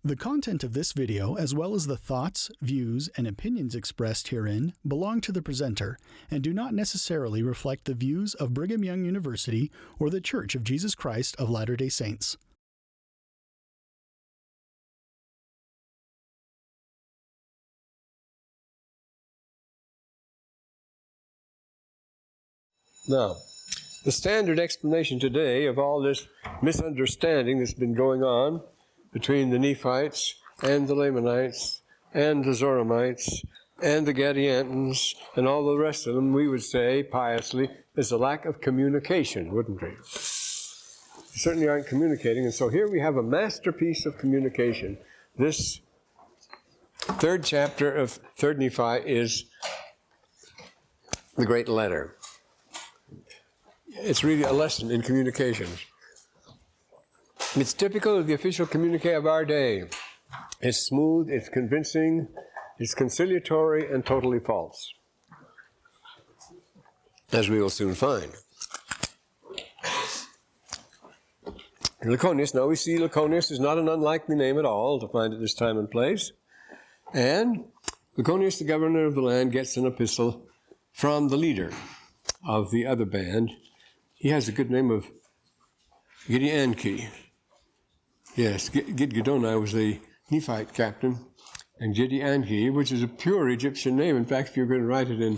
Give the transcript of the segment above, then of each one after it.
The content of this video, as well as the thoughts, views, and opinions expressed herein, belong to the presenter and do not necessarily reflect the views of Brigham Young University or the Church of Jesus Christ of Latter-day Saints. Now, the standard explanation today of all this misunderstanding that's been going on between the Nephites and the Lamanites and the Zoramites and the Gadiantons and all the rest of them, we would say, piously, is a lack of communication, wouldn't we? They certainly aren't communicating, and so here we have a masterpiece of communication. This third chapter of 3rd Nephi is the great letter. It's really a lesson in communication. It's typical of the official communique of our day. It's smooth, it's convincing, it's conciliatory, and totally false, as we will soon find. Laconius, now we see Laconius is not an unlikely name at all to find at this time and place. And Laconius, the governor of the land, gets an epistle from the leader of the other band. He has a good name of Gadianton. Yes, Gadianton was the Nephite captain, and Gadianton, which is a pure Egyptian name. In fact, if you're going to write it in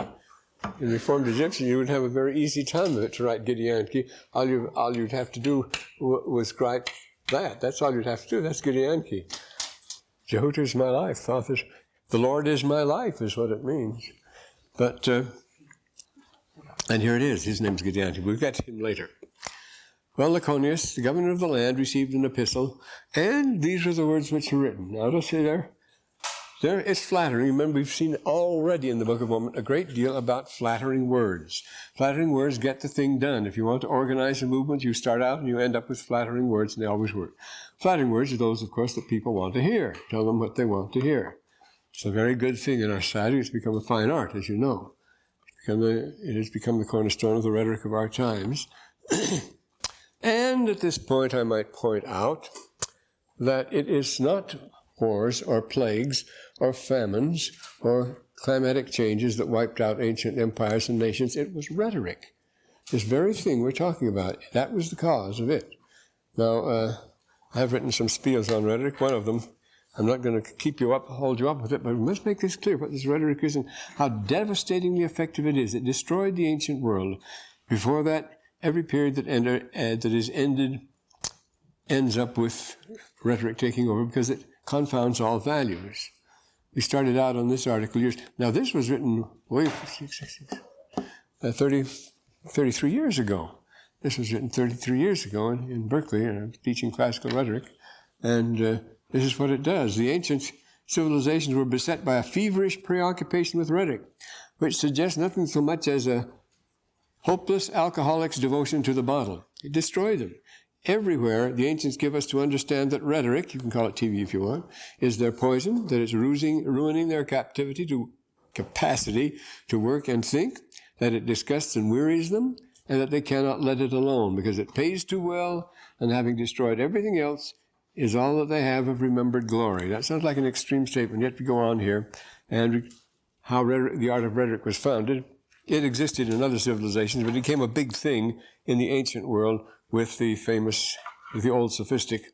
Reformed Egyptian, you would have a very easy time of it to write Gadianton. All you'd have to do was write that. That's all you'd have to do. That's Gadianton. Jehovah is my life. The Lord is my life is what it means. But and here it is. His name's Gadianton. We'll get to him later. Well, Laconius, the governor of the land, received an epistle, and these are the words which are written. Now, let's see there. It's flattering. Remember, we've seen already in the Book of Mormon a great deal about flattering words. Flattering words get the thing done. If you want to organize a movement, you start out and you end up with flattering words, and they always work. Flattering words are those, of course, that people want to hear. Tell them what they want to hear. It's a very good thing in our society. It's become a fine art, as you know. It has become the cornerstone of the rhetoric of our times. And at this point, I might point out that it is not wars or plagues or famines or climatic changes that wiped out ancient empires and nations. It was rhetoric. This very thing we're talking about, that was the cause of it. Now, I've written some spiels on rhetoric. One of them, I'm not going to hold you up with it, but we must make this clear what this rhetoric is and how devastatingly effective it is. It destroyed the ancient world. Before that, every period that is ended ends up with rhetoric taking over because it confounds all values. We started out on this article years. Now, this was written 33 years ago. This was written 33 years ago in Berkeley, teaching classical rhetoric, and this is what it does. The ancient civilizations were beset by a feverish preoccupation with rhetoric, which suggests nothing so much as a hopeless alcoholic's devotion to the bottle. It destroyed them. Everywhere, the ancients give us to understand that rhetoric, you can call it TV if you want, is their poison, that it's ruining their capacity to work and think, that it disgusts and wearies them, and that they cannot let it alone because it pays too well, and having destroyed everything else, is all that they have of remembered glory. That sounds like an extreme statement, yet we go on here, and how the art of rhetoric was founded. It existed in other civilizations, but it became a big thing in the ancient world with the old sophistic,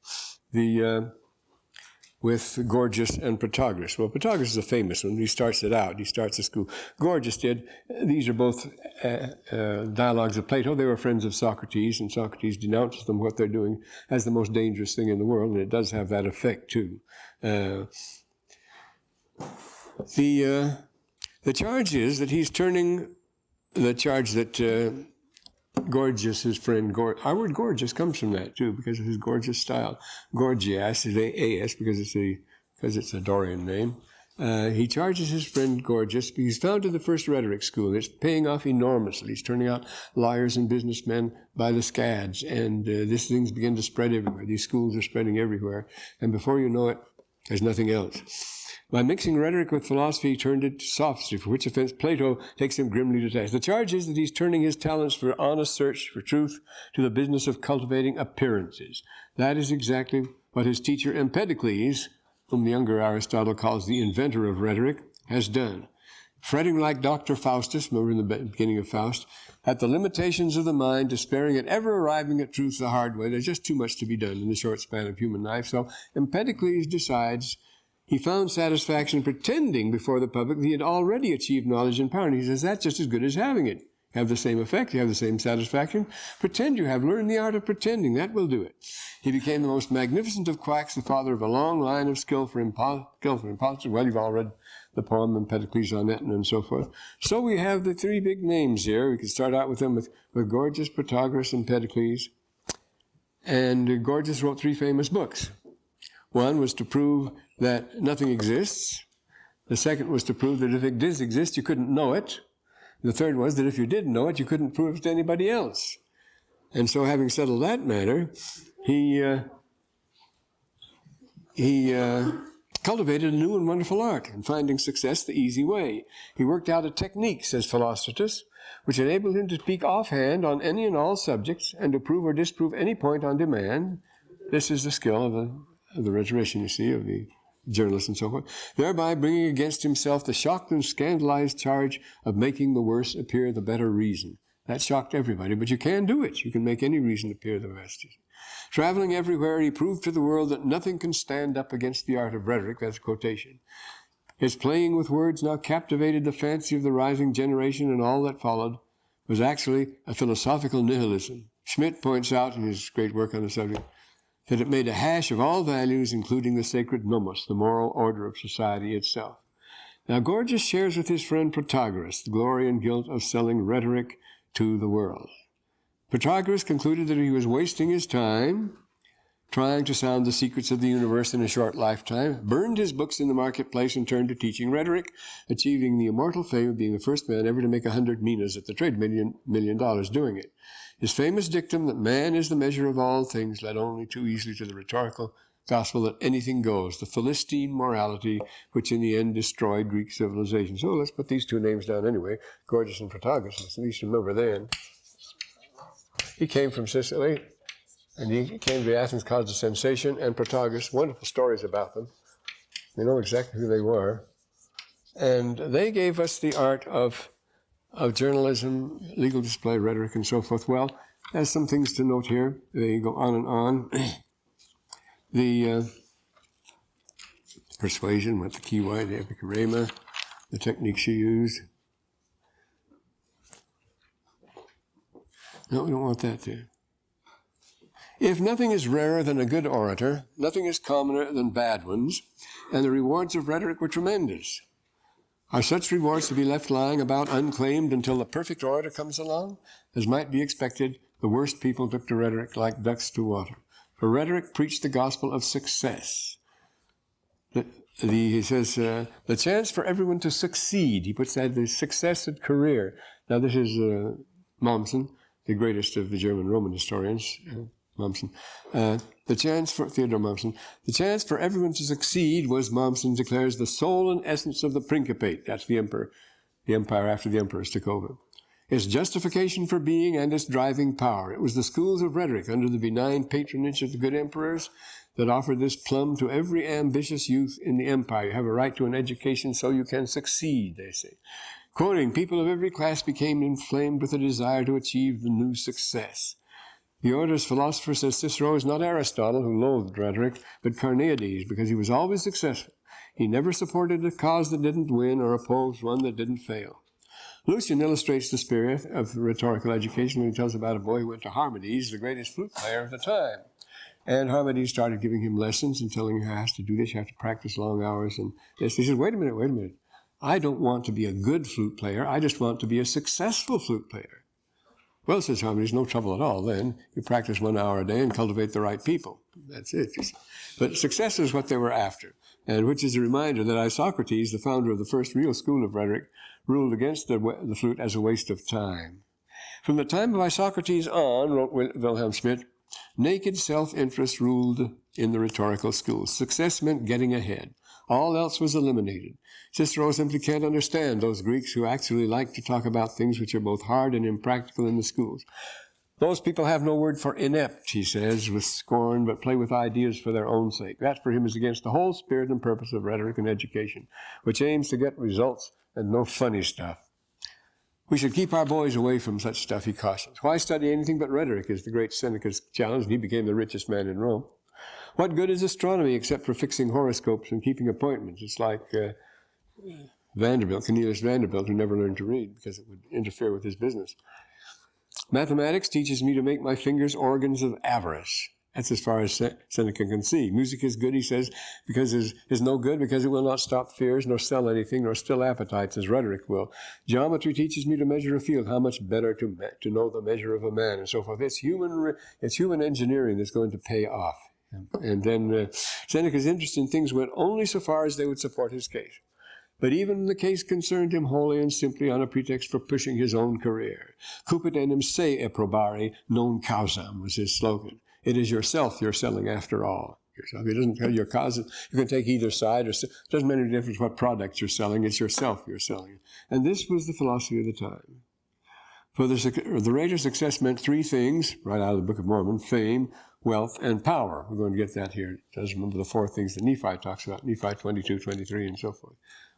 with Gorgias and Protagoras. Well, Protagoras is a famous one. He starts it out. He starts the school. Gorgias did. These are both dialogues of Plato. They were friends of Socrates, and Socrates denounces them, what they're doing, as the most dangerous thing in the world, and it does have that effect, too. The charge is that he's turning the charge that Gorgias, his friend, our word gorgeous comes from that too, because of his gorgeous style. Gorgias is A-S because it's a Dorian name. He charges his friend Gorgias because he's founded the first rhetoric school. It's paying off enormously. He's turning out lawyers and businessmen by the scads, and these things begin to spread everywhere. These schools are spreading everywhere, and before you know it, there's nothing else. By mixing rhetoric with philosophy, he turned it to sophistry, for which offense Plato takes him grimly to task. The charge is that he's turning his talents for honest search for truth to the business of cultivating appearances. That is exactly what his teacher Empedocles whom the younger Aristotle calls the inventor of rhetoric, has done. Fretting like Dr. Faustus, remember in the beginning of Faust, at the limitations of the mind, despairing at ever arriving at truth the hard way. There's just too much to be done in the short span of human life. So Empedocles decides he found satisfaction pretending before the public that he had already achieved knowledge and power. And he says, that's just as good as having it. You have the same effect, you have the same satisfaction. Pretend you have learned the art of pretending. That will do it. He became the most magnificent of quacks, the father of a long line of skillful impostors. Well, you've all read the poem Empedocles on Etna and so forth. So we have the three big names here. We could start out with them with Gorgias, Protagoras, and Empedocles. And Gorgias wrote three famous books. One was to prove that nothing exists. The second was to prove that if it did exist, you couldn't know it. The third was that if you did know it, you couldn't prove it to anybody else. And so having settled that matter, he cultivated a new and wonderful art in finding success the easy way. He worked out a technique, says Philostratus, which enabled him to speak offhand on any and all subjects and to prove or disprove any point on demand. This is the skill of the rhetorician, you see, of the journalist and so forth, thereby bringing against himself the shocked and scandalized charge of making the worse appear the better reason. That shocked everybody, but you can do it. You can make any reason appear the best. Traveling everywhere, he proved to the world that nothing can stand up against the art of rhetoric. That's a quotation. His playing with words now captivated the fancy of the rising generation, and all that followed was actually a philosophical nihilism. Schmidt points out in his great work on the subject that it made a hash of all values, including the sacred nomos, the moral order of society itself. Now, Gorgias shares with his friend Protagoras the glory and guilt of selling rhetoric to the world. Protagoras concluded that he was wasting his time trying to sound the secrets of the universe in a short lifetime, burned his books in the marketplace, and turned to teaching rhetoric, achieving the immortal fame of being the first man ever to make 100 minas at the trade, $1 million doing it. His famous dictum that man is the measure of all things led only too easily to the rhetorical gospel that anything goes, the Philistine morality, which in the end destroyed Greek civilization. So let's put these two names down anyway, Gorgias and Protagoras. At least remember then. He came from Sicily, and he came to Athens, caused a sensation, and Protagoras, wonderful stories about them. We know exactly who they were. And they gave us the art of journalism, legal display, rhetoric, and so forth. Well, there's some things to note here. They go on and on. The persuasion, what the key why, the epicurema, the techniques you used. No, we don't want that there. If nothing is rarer than a good orator, nothing is commoner than bad ones, and the rewards of rhetoric were tremendous. Are such rewards to be left lying about unclaimed until the perfect orator comes along? As might be expected, the worst people took to rhetoric like ducks to water. For rhetoric preached the gospel of success. He says, the chance for everyone to succeed. He puts that, the success of career. Now this is Mommsen, the greatest of the German Roman historians, Mommsen. Theodore Mommsen. The chance for everyone to succeed was, Mommsen declares, the soul and essence of the Principate. That's the emperor, the empire after the emperors took over. Its justification for being and its driving power. It was the schools of rhetoric under the benign patronage of the good emperors that offered this plumb to every ambitious youth in the empire. You have a right to an education so you can succeed, they say. Quoting, people of every class became inflamed with a desire to achieve the new success. The orator's philosopher, says Cicero, is not Aristotle, who loathed rhetoric, but Carneades, because he was always successful. He never supported a cause that didn't win or opposed one that didn't fail. Lucian illustrates the spirit of rhetorical education when he tells about a boy who went to Harmodius, the greatest flute player of the time. And Harmodius started giving him lessons and telling him how he has to do this, you have to practice long hours. And this. He says, wait a minute. I don't want to be a good flute player. I just want to be a successful flute player. Well, says Harmodius, no trouble at all then. You practice 1 hour a day and cultivate the right people. That's it. But success is what they were after. And which is a reminder that Isocrates, the founder of the first real school of rhetoric, ruled against the flute as a waste of time. From the time of Isocrates on, wrote Wilhelm Schmidt, naked self-interest ruled in the rhetorical schools. Success meant getting ahead. All else was eliminated. Cicero simply can't understand those Greeks who actually like to talk about things which are both hard and impractical in the schools. Those people have no word for inept, he says, with scorn, but play with ideas for their own sake. That for him is against the whole spirit and purpose of rhetoric and education, which aims to get results and no funny stuff. We should keep our boys away from such stuff, he cautions. Why study anything but rhetoric is the great Seneca's challenge, and he became the richest man in Rome. What good is astronomy except for fixing horoscopes and keeping appointments? It's like Cornelius Vanderbilt, who never learned to read because it would interfere with his business. Mathematics teaches me to make my fingers organs of avarice. That's as far as Seneca can see. Music is good, he says, because it is no good, because it will not stop fears, nor sell anything, nor still appetites, as rhetoric will. Geometry teaches me to measure a field. How much better to know the measure of a man, and so forth. It's human engineering that's going to pay off. And then Seneca's interest in things went only so far as they would support his case. But even the case concerned him wholly and simply on a pretext for pushing his own career. Cupid enim se approbare non causam was his slogan. It is yourself you're selling after all. Yourself. It doesn't tell your cause. You can take either side. It doesn't make any difference what product you're selling. It's yourself you're selling. And this was the philosophy of the time. For the rate of success meant three things, right out of the Book of Mormon: fame, wealth, and power. We're going to get that here. It does remember the four things that Nephi talks about, Nephi 22, 23, and so forth.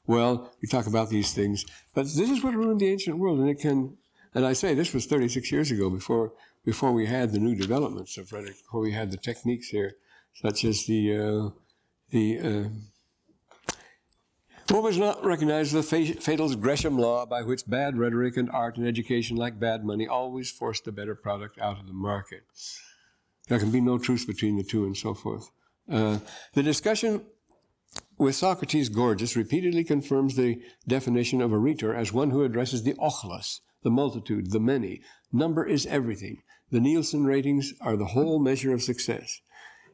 Well, we talk about these things, but this is what ruined the ancient world, and I say this was 36 years ago, before we had the new developments of rhetoric, before we had the techniques here, such as what was not recognized as the fatal Gresham law, by which bad rhetoric and art and education, like bad money, always forced the better product out of the market. There can be no truce between the two, and so forth. The discussion with Socrates Gorgias repeatedly confirms the definition of a rhetor as one who addresses the ochlos, the multitude, the many. Number is everything. The Nielsen ratings are the whole measure of success.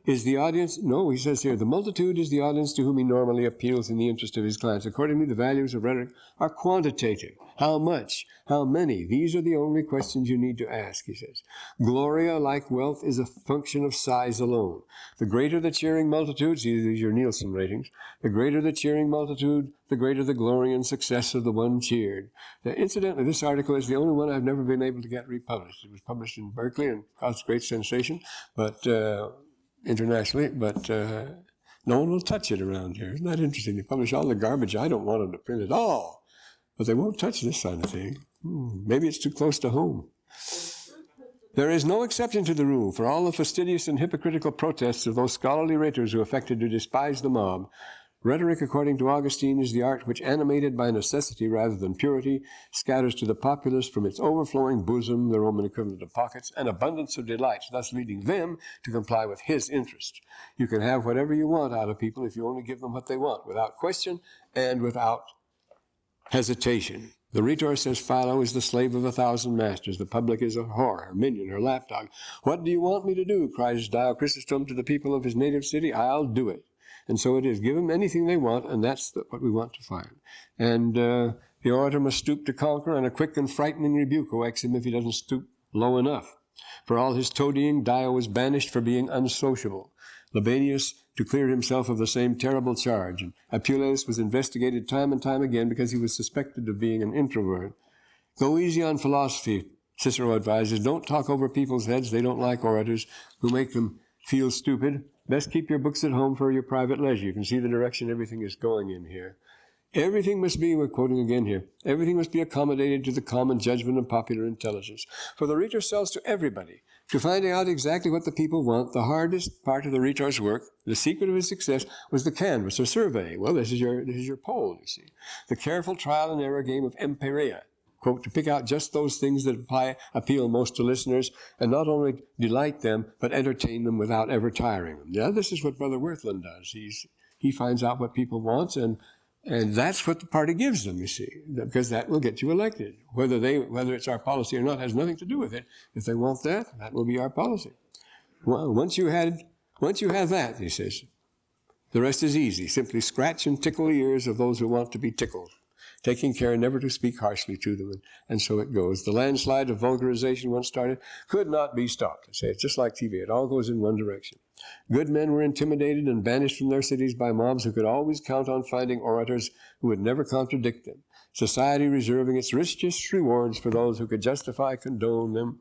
Is the audience? No, he says here, the multitude is the audience to whom he normally appeals in the interest of his clients. Accordingly, the values of rhetoric are quantitative. How much? How many? These are the only questions you need to ask, he says. Gloria, like wealth, is a function of size alone. The greater the cheering multitudes, these are your Nielsen ratings, the greater the cheering multitude, the greater the glory and success of the one cheered. Now, incidentally, this article is the only one I've never been able to get republished. It was published in Berkeley and caused great sensation, but internationally, but no one will touch it around here. Isn't that interesting? They publish all the garbage I don't want them to print at all, but they won't touch this kind of thing. Maybe it's too close to home. There is no exception to the rule. For all the fastidious and hypocritical protests of those scholarly writers who affected to despise the mob, rhetoric, according to Augustine, is the art which, animated by necessity rather than purity, scatters to the populace from its overflowing bosom, the Roman equivalent of pockets, an abundance of delights, thus leading them to comply with his interest. You can have whatever you want out of people if you only give them what they want, without question and without hesitation. The rhetor, says Philo, is the slave of 1,000 masters. The public is a whore, her minion, her lapdog. What do you want me to do? Cries Dio Chrysostom to the people of his native city. I'll do it. And so it is. Give them anything they want, and that's what we want to find. And the orator must stoop to conquer, and a quick and frightening rebuke awaits him if he doesn't stoop low enough. For all his toadying, Dio was banished for being unsociable. Libanius to clear himself of the same terrible charge, and Apuleius was investigated time and time again because he was suspected of being an introvert. Go easy on philosophy, Cicero advises. Don't talk over people's heads. They don't like orators who make them feel stupid. Best keep your books at home for your private leisure. You can see the direction everything is going in here. Everything must be, we're quoting again here, everything must be accommodated to the common judgment and popular intelligence. For the rhetor sells to everybody. To finding out exactly what the people want, the hardest part of the rhetor's work, the secret of his success, was the canvas or survey. Well, this is your poll, you see. The careful trial and error game of empiria. Quote, to pick out just those things that appeal most to listeners and not only delight them, but entertain them without ever tiring them. Yeah, this is what Brother Wirthlin does. He finds out what people want, and that's what the party gives them, you see, because that will get you elected. Whether it's our policy or not has nothing to do with it. If they want that, that will be our policy. Well, once you have that, he says, the rest is easy. Simply scratch and tickle the ears of those who want to be tickled, taking care never to speak harshly to them, and so it goes. The landslide of vulgarization once started could not be stopped. I say it's just like TV. It all goes in one direction. Good men were intimidated and banished from their cities by mobs who could always count on finding orators who would never contradict them. Society reserving its richest rewards for those who could justify, condone them,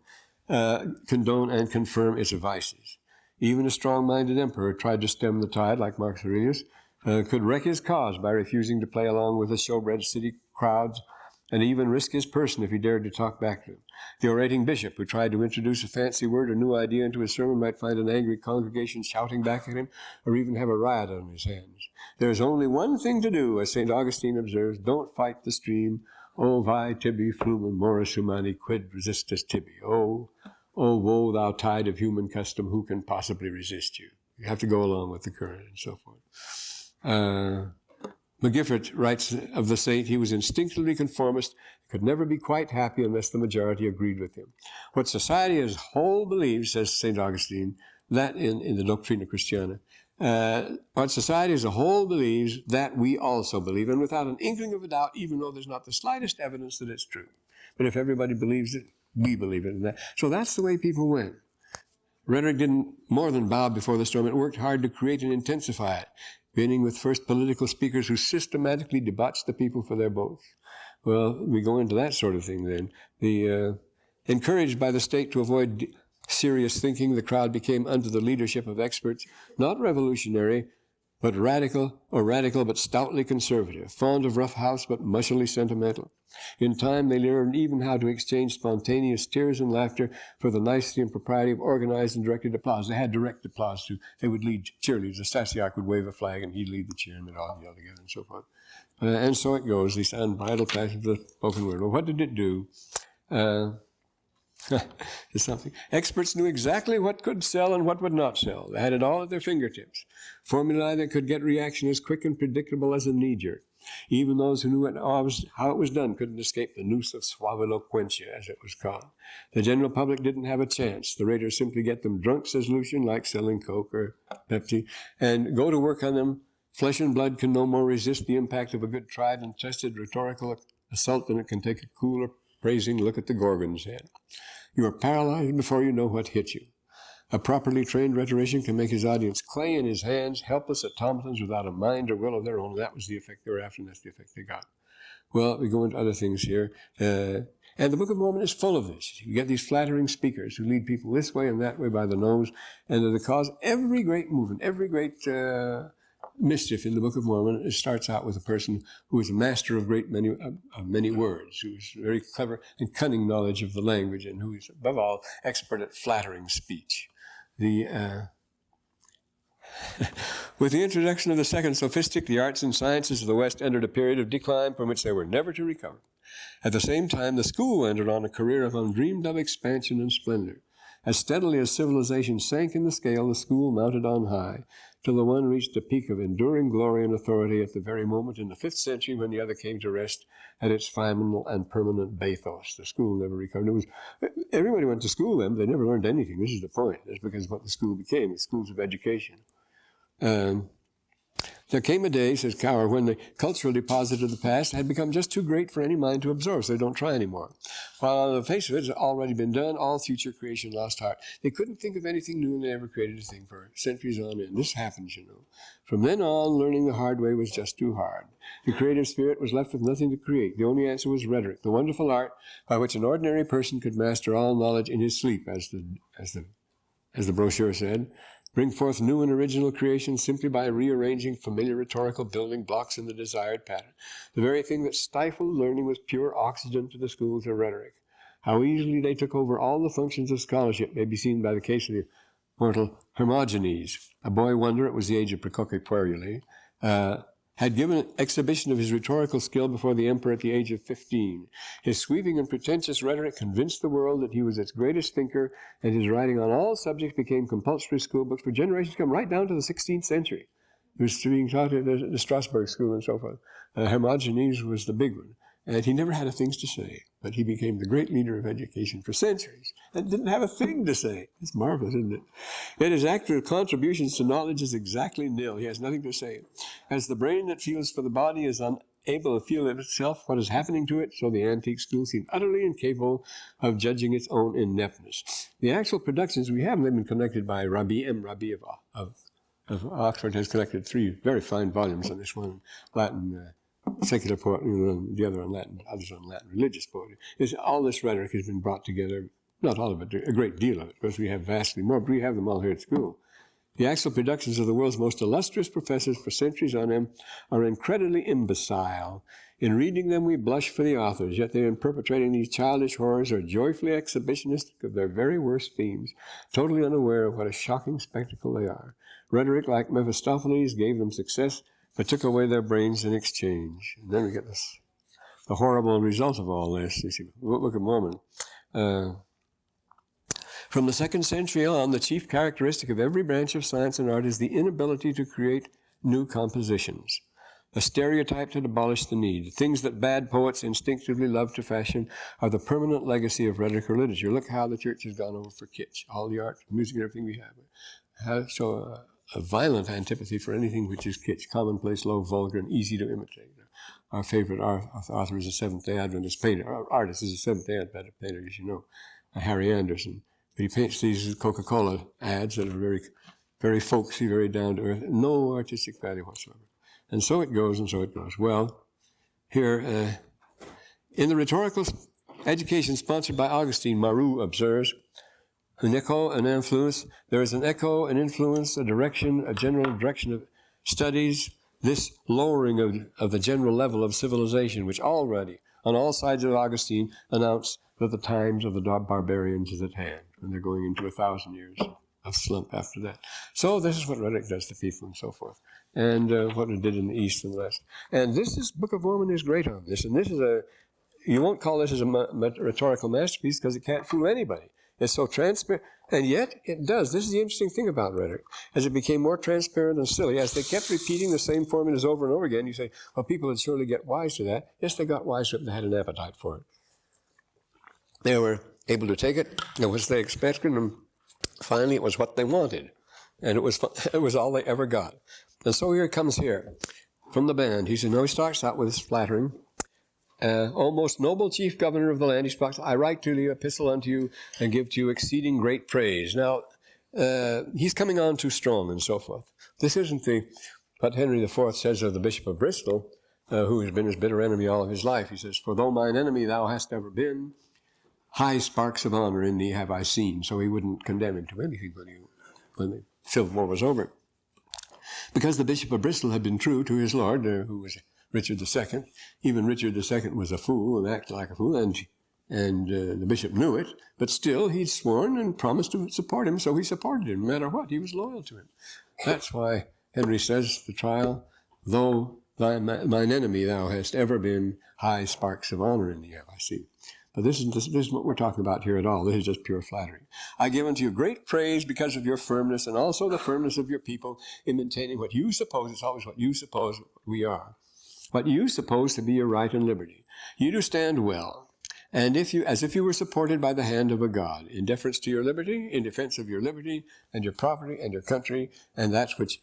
condone and confirm its vices. Even a strong-minded emperor tried to stem the tide, like Marcus Aurelius, could wreck his cause by refusing to play along with the showbread city crowds and even risk his person if he dared to talk back to them. The orating bishop who tried to introduce a fancy word or new idea into his sermon might find an angry congregation shouting back at him or even have a riot on his hands. There's only one thing to do, as St. Augustine observes: don't fight the stream. O vi tibi flumen moris humani quid resistus tibi. Oh, woe thou tide of human custom, who can possibly resist you? You have to go along with the current and so forth. McGiffert writes of the saint, he was instinctively conformist, could never be quite happy unless the majority agreed with him. What society as a whole believes, says St. Augustine, that in the Doctrina Christiana, what society as a whole believes, that we also believe, and without an inkling of a doubt, even though there's not the slightest evidence that it's true. But if everybody believes it, we believe it. And so that's the way people went. Rhetoric didn't more than bow before the storm. It worked hard to create and intensify it, beginning with first political speakers who systematically debauched the people for their boasts. Well, we go into that sort of thing then. Encouraged by the state to avoid serious thinking, the crowd became under the leadership of experts, not revolutionary, but radical but stoutly conservative, fond of rough house but mushily sentimental. In time, they learned even how to exchange spontaneous tears and laughter for the nicety and propriety of organized and directed applause. They had direct applause too. They would lead cheerleaders. The Stasiarch would wave a flag and he'd lead the cheer and they'd all yell together and so forth. And so it goes, these unbridled passions of the spoken word. Well, what did it do? Something. Experts knew exactly what could sell and what would not sell. They had it all at their fingertips. Formulae that could get reaction as quick and predictable as a knee-jerk. Even those who knew how it was done couldn't escape the noose of suaviloquentia, as it was called. The general public didn't have a chance. The raters simply get them drunk, says Lucian, like selling Coke or Pepsi, and go to work on them. Flesh and blood can no more resist the impact of a good tried and tested rhetorical assault than it can take a cool, praising look at the Gorgon's head. You are paralyzed before you know what hit you. A properly trained rhetorician can make his audience clay in his hands, helpless automatons without a mind or will of their own. That was the effect they were after, and that's the effect they got. Well, we go into other things here. And the Book of Mormon is full of this. You get these flattering speakers who lead people this way and that way by the nose, and they're the cause every great movement, every great mischief in the Book of Mormon. It starts out with a person who is a master of many words, who is very clever and cunning knowledge of the language, and who is, above all, expert at flattering speech. With the introduction of the second sophistic, the arts and sciences of the West entered a period of decline from which they were never to recover. At the same time, the school entered on a career of undreamed-of expansion and splendor. As steadily as civilization sank in the scale, the school mounted on high, till the one reached a peak of enduring glory and authority at the very moment in the 5th century when the other came to rest at its final and permanent bathos. The school never recovered. Everybody went to school then, but they never learned anything. This is the point. That's because of what the school became, the schools of education. There came a day, says Cower, when the cultural deposit of the past had become just too great for any mind to absorb, so they don't try anymore. While on the face of it, it had already been done, all future creation lost heart. They couldn't think of anything new, and they never created a thing for centuries on end. This happens, you know. From then on, learning the hard way was just too hard. The creative spirit was left with nothing to create. The only answer was rhetoric, the wonderful art by which an ordinary person could master all knowledge in his sleep, as the brochure said. Bring forth new and original creations simply by rearranging familiar rhetorical building blocks in the desired pattern. The very thing that stifled learning was pure oxygen to the schools of rhetoric. How easily they took over all the functions of scholarship may be seen by the case of the immortal Hermogenes, a boy wonder, it was the age of praecoque puerulae, had given an exhibition of his rhetorical skill before the emperor at the age of 15. His sweeping and pretentious rhetoric convinced the world that he was its greatest thinker, and his writing on all subjects became compulsory school books for generations to come, right down to the 16th century. It was being taught at the Strasbourg school and so forth. Hermogenes was the big one, and he never had a thing to say, but he became the great leader of education for centuries and didn't have a thing to say. It's marvelous, isn't it? Yet his actual contributions to knowledge is exactly nil. He has nothing to say. As the brain that feels for the body is unable to feel of itself what is happening to it, so the antique school seemed utterly incapable of judging its own ineptness. The actual productions we have, they've been collected by Rabbi of Oxford, has collected 3 very fine volumes on this one, Latin secular poetry, the other on Latin, others on Latin religious poetry. All this rhetoric has been brought together not all of it, a great deal of it, because we have vastly more, but we have them all here at school. The actual productions of the world's most illustrious professors for centuries on end are incredibly imbecile. In reading them, we blush for the authors, yet they, in perpetrating these childish horrors, are joyfully exhibitionistic of their very worst themes, totally unaware of what a shocking spectacle they are. Rhetoric, like Mephistopheles, gave them success, but took away their brains in exchange. And then we get this, the horrible result of all this. You see, look at Mormon. From the 2nd century on, the chief characteristic of every branch of science and art is the inability to create new compositions. A stereotype to abolish the need. Things that bad poets instinctively love to fashion are the permanent legacy of rhetoric or literature. Look how the church has gone over for kitsch. All the art, music, and everything we have show a violent antipathy for anything which is kitsch, commonplace, low, vulgar, and easy to imitate. Our favorite author is a Seventh-day Adventist painter. Our artist is a Seventh-day Adventist painter, as you know, Harry Anderson. But he paints these Coca-Cola ads that are very, very folksy, very down-to-earth, no artistic value whatsoever. And so it goes, and so it goes. Well, here, in the rhetorical education sponsored by Augustine, Marou observes, an echo, an influence. There is an echo, an influence, a direction, a general direction of studies, this lowering of the general level of civilization, which already, on all sides of Augustine, announced that the times of the barbarians is at hand, and they're going into 1,000 years of slump after that. So this is what rhetoric does to people and so forth, and what it did in the East and West. And this Book of Mormon is great on this, and this is you won't call this as a rhetorical masterpiece because it can't fool anybody. It's so transparent, and yet it does. This is the interesting thing about rhetoric. As it became more transparent and silly, as they kept repeating the same formulas over and over again, you say, well, people would surely get wise to that. Yes, they got wise to it, and they had an appetite for it. They were able to take it, and what they expected, and finally it was what they wanted. And it was all they ever got. And so here it comes here, from the band. He said, no, he starts out with this flattering. O most noble chief governor of the land, he speaks, I write to the epistle unto you and give to you exceeding great praise. Now, he's coming on too strong and so forth. This isn't what Henry IV says of the Bishop of Bristol, who has been his bitter enemy all of his life. He says, for though mine enemy thou hast ever been, high sparks of honor in thee have I seen. So he wouldn't condemn him to anything when the Civil War was over. Because the Bishop of Bristol had been true to his lord, who was Richard II. Even Richard II was a fool and acted like a fool, and the bishop knew it. But still, he'd sworn and promised to support him, so he supported him no matter what. He was loyal to him. That's why Henry says, the trial, though mine enemy thou hast ever been, high sparks of honor in thee have I seen. But this is what we're talking about here at all. This is just pure flattery. I give unto you great praise because of your firmness and also the firmness of your people in maintaining what you suppose, it's always what you suppose we are, what you suppose to be your right and liberty. You do stand well, and as if you were supported by the hand of a God, in deference to your liberty, in defense of your liberty and your property and your country, and that which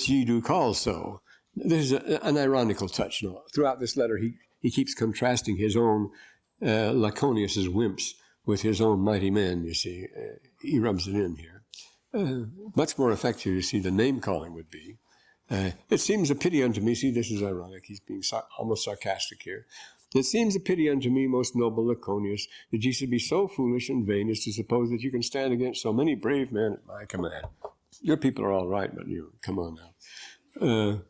ye do call so. This is an ironical touch. No? Throughout this letter, he keeps contrasting his own Laconius's wimps with his own mighty men, you see. He rubs it in here. Much more effective, you see, the name-calling would be. It seems a pity unto me, see, this is ironic, he's being almost sarcastic here. It seems a pity unto me, most noble Laconius, that ye should be so foolish and vain as to suppose that you can stand against so many brave men at my command. Your people are all right, but you, come on now.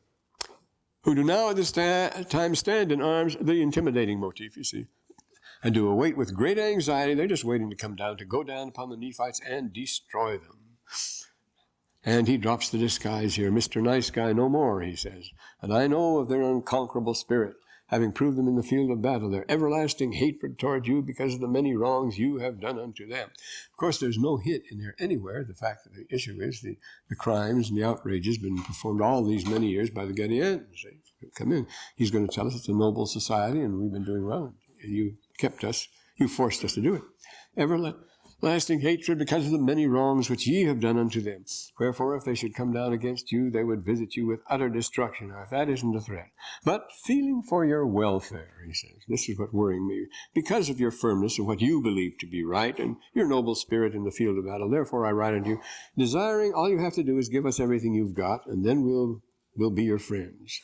Who do now at this time stand in arms, the intimidating motif, you see, and do await with great anxiety. They're just waiting to come down, to go down upon the Nephites and destroy them. And he drops the disguise here. Mr. Nice Guy no more, he says. And I know of their unconquerable spirit, having proved them in the field of battle, their everlasting hatred toward you because of the many wrongs you have done unto them. Of course, there's no hint in there anywhere. The fact that the issue is the crimes and the outrages been performed all these many years by the Gadiantons. They come in. He's going to tell us it's a noble society and we've been doing well. And you kept us, you forced us to do it. Everlasting hatred because of the many wrongs which ye have done unto them. Wherefore, if they should come down against you, they would visit you with utter destruction. Now, if that isn't a threat. But feeling for your welfare, he says, this is what worrying me, because of your firmness and what you believe to be right, and your noble spirit in the field of battle, therefore I write unto you, desiring all you have to do is give us everything you've got, and then we'll be your friends.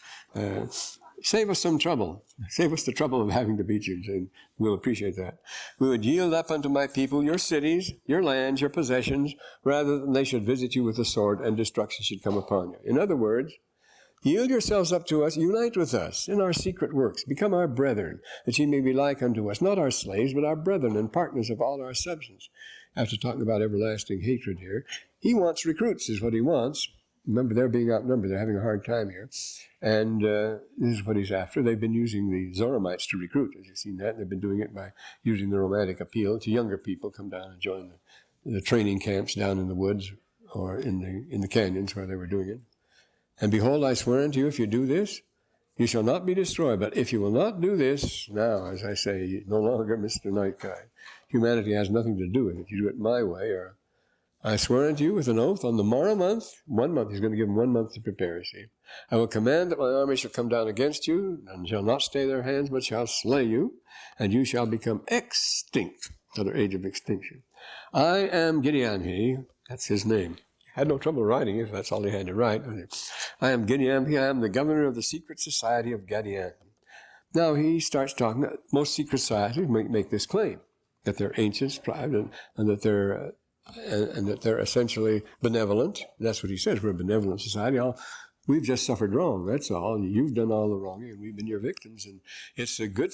save us some trouble. Save us the trouble of having to beat you, and we'll appreciate that. We would yield up unto my people your cities, your lands, your possessions, rather than they should visit you with the sword and destruction should come upon you. In other words, yield yourselves up to us, unite with us in our secret works, become our brethren, that ye may be like unto us, not our slaves, but our brethren and partners of all our substance. After talking about everlasting hatred here, he wants recruits, is what he wants. Remember, they're being outnumbered. They're having a hard time here. And this is what he's after. They've been using the Zoramites to recruit, as you've seen that. They've been doing it by using the romantic appeal to younger people come down and join the training camps down in the woods or in the canyons where they were doing it. And behold, I swear unto you, if you do this, you shall not be destroyed. But if you will not do this, now, as I say, no longer Mr. Night Guy. Humanity has nothing to do with it. You do it my way, or I swear unto you with an oath on the morrow month, 1 month, he's going to give them 1 month to prepare, you see. I will command that my army shall come down against you, and shall not stay their hands, but shall slay you, and you shall become extinct, another age of extinction. I am Gadianton, that's his name. Had no trouble writing it, that's all he had to write. I am Gadianton, I am the governor of the secret society of Gadianton. Now he starts talking, most secret societies make this claim, that they're ancient, private, and that they're essentially benevolent. That's what he says. We're a benevolent society. We've just suffered wrong. That's all. You've done all the wronging, and we've been your victims. And it's a good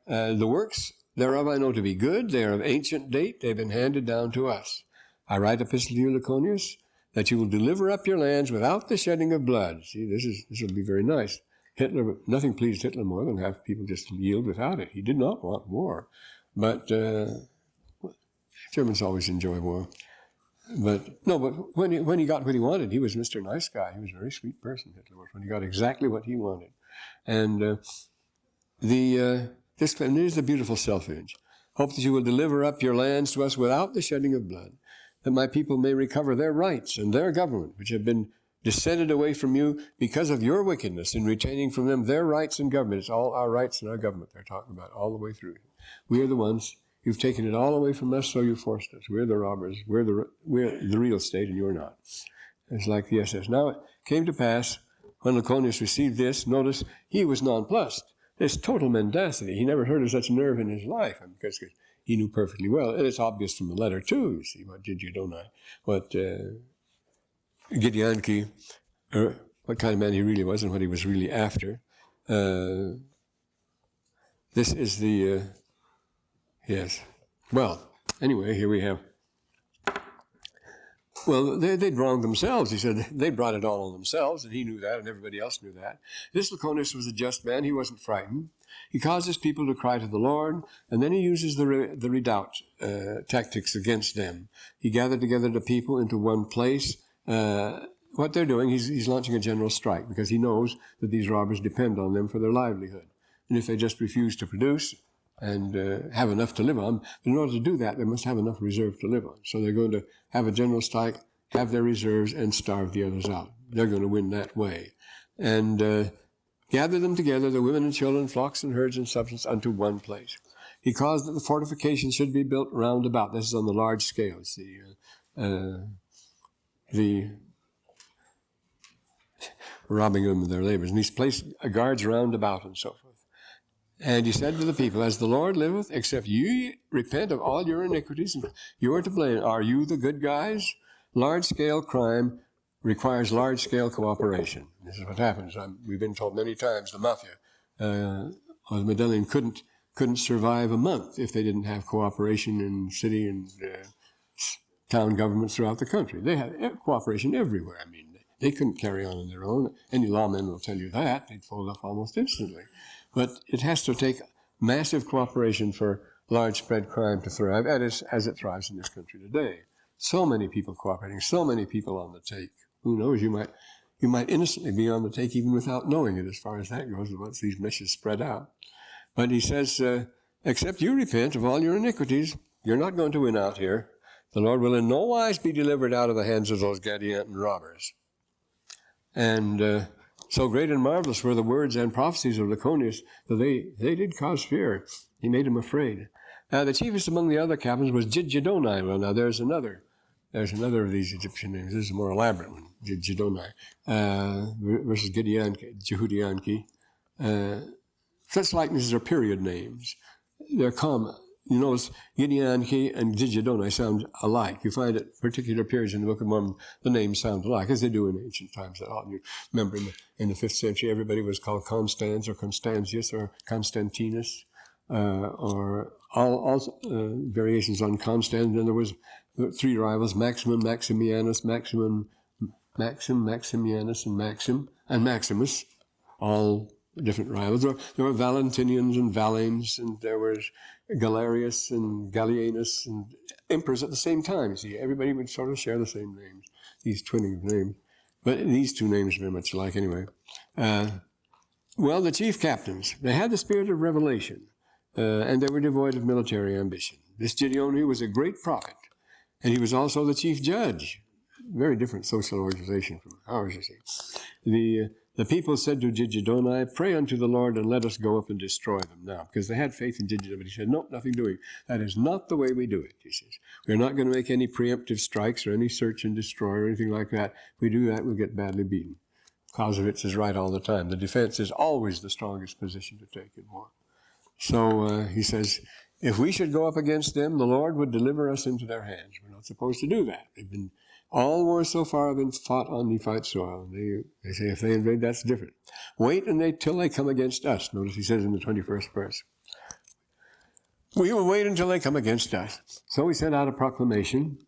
the works thereof I know to be good. They are of ancient date. They've been handed down to us. I write epistle to you, Laconius, that you will deliver up your lands without the shedding of blood. See, this will be very nice. Nothing pleased Hitler more than have people just yield without it. He did not want war, but. Germans always enjoy war. But when he got what he wanted, he was Mr. Nice Guy. He was a very sweet person, Hitler was, when he got exactly what he wanted. And this is the beautiful self-image. Hope that you will deliver up your lands to us without the shedding of blood, that my people may recover their rights and their government, which have been descended away from you because of your wickedness in retaining from them their rights and government. It's all our rights and our government they're talking about all the way through. We are the ones. You've taken it all away from us, so you forced us. We're the robbers. We're the real state, and you're not. It's like the SS. Now it came to pass, when Laconius received this, notice, he was nonplussed. This total mendacity. He never heard of such nerve in his life, because he knew perfectly well. And it's obvious from the letter, too, you see, what Gadianton, what kind of man he really was and what he was really after. This is the... Yes. Well, anyway, here we have. Well, they'd wronged themselves. He said they brought it all on themselves, and he knew that, and everybody else knew that. This Laconius was a just man. He wasn't frightened. He caused his people to cry to the Lord, and then he uses the redoubt tactics against them. He gathered together the people into one place. What they're doing, he's launching a general strike, because he knows that these robbers depend on them for their livelihood. And if they just refuse to produce and have enough to live on, but in order to do that, they must have enough reserve to live on. So they're going to have a general strike, have their reserves, and starve the others out. They're going to win that way. And gather them together, the women and children, flocks and herds and substance, unto one place. He caused that the fortifications should be built round about. This is on the large scale. It's the robbing them of their labors. And he's placed guards round about and so forth. And he said to the people, as the Lord liveth, except you repent of all your iniquities, you are to blame. Are you the good guys? Large-scale crime requires large-scale cooperation. This is what happens. We've been told many times the mafia or the Medellin couldn't survive a month if they didn't have cooperation in city and town governments throughout the country. They had cooperation everywhere. I mean, they couldn't carry on their own. Any lawman will tell you that. They'd fold up almost instantly. But it has to take massive cooperation for large-spread crime to thrive, as it thrives in this country today. So many people cooperating, so many people on the take. Who knows, you might innocently be on the take even without knowing it, as far as that goes, once these meshes spread out. But he says, except you repent of all your iniquities, you're not going to win out here. The Lord will in no wise be delivered out of the hands of those Gadianton robbers. And so great and marvelous were the words and prophecies of Laconius that they did cause fear. He made them afraid. The chiefest among the other captains was Gadianton. Well, now there's another of these Egyptian names. This is a more elaborate one, Gadianton versus Gadianton. Such likenesses are period names. They're common. You notice Gadianton and Gadianton sound alike. You find at particular periods in the Book of Mormon, the names sound alike, as they do in ancient times. You remember in the 5th century, everybody was called Constans or Constantius or Constantinus, or all variations on Constant. Then there was 3 rivals: Maximum, Maximianus, Maxim, Maximianus, and Maximus, all different rivals. There were Valentinians and Valens, and there was Galerius and Gallienus, and emperors at the same time. You see, everybody would sort of share the same names, these twinning of names. But these 2 names are very much alike anyway. Well, the chief captains, they had the spirit of revelation, and they were devoid of military ambition. This Gadianton was a great prophet, and he was also the chief judge. Very different social organization from ours, you see. The people said to Gadianton, "Pray unto the Lord and let us go up and destroy them now," because they had faith in Gadianton. But he said, "No, nothing doing. That is not the way we do it," he says. "We're not going to make any preemptive strikes or any search and destroy or anything like that. If we do that, we'll get badly beaten." Clausewitz is right all the time. The defense is always the strongest position to take in war. So he says, if we should go up against them, the Lord would deliver us into their hands. We're not supposed to do that. All wars so far have been fought on Nephite soil. They say if they invade, that's different. Wait till they come against us. Notice he says in the 21st verse, we will wait until they come against us. So he sent out a proclamation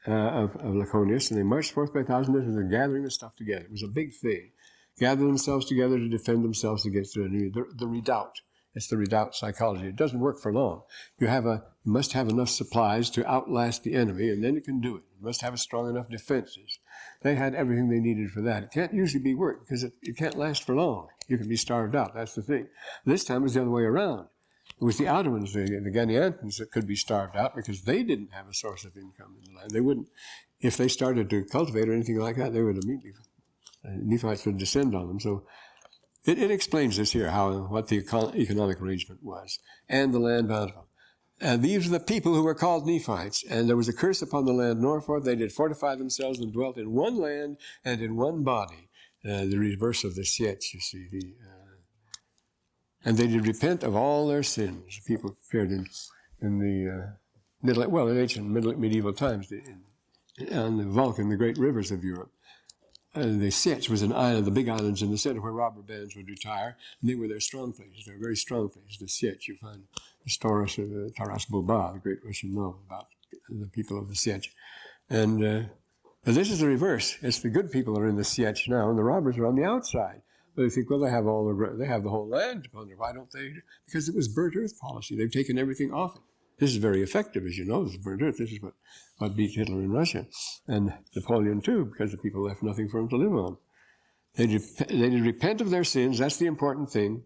of Laconius, and they marched forth by thousands, and they're gathering the stuff together. It was a big thing. Gather themselves together to defend themselves against their enemy. The redoubt. It's the redoubt psychology. It doesn't work for long. You must have enough supplies to outlast the enemy, and then you can do it. You must have strong enough defenses. They had everything they needed for that. It can't usually be work because it can't last for long. You can be starved out. That's the thing. This time it was the other way around. It was the Ottomans, the Gadiantons, that could be starved out because they didn't have a source of income in the land. They wouldn't, if they started to cultivate or anything like that, they would immediately, Nephites would descend on them. So it explains this here, what the economic arrangement was, and the land bountiful. These are the people who were called Nephites, and there was a curse upon the land northward. They did fortify themselves and dwelt in one land and in one body. The reverse of the Sietch, you see. And they did repent of all their sins. People appeared in ancient medieval times, on the Vulcan, the great rivers of Europe. The Sietch was an island, the big islands in the center where robber bands would retire, and they were their strong places. They were very strong places. The Sietch, you find the stories of Taras Bulba, the great Russian novel about the people of the Sietch. And but this is the reverse. It's the good people are in the Sietch now, and the robbers are on the outside. But you think, well, they have the whole land to plunder. Why don't they? Because it was burnt earth policy. They've taken everything off it. This is very effective, as you know. This is burnt earth. This is what beat Hitler in Russia, and Napoleon too, because the people left nothing for them to live on. They did repent of their sins. That's the important thing,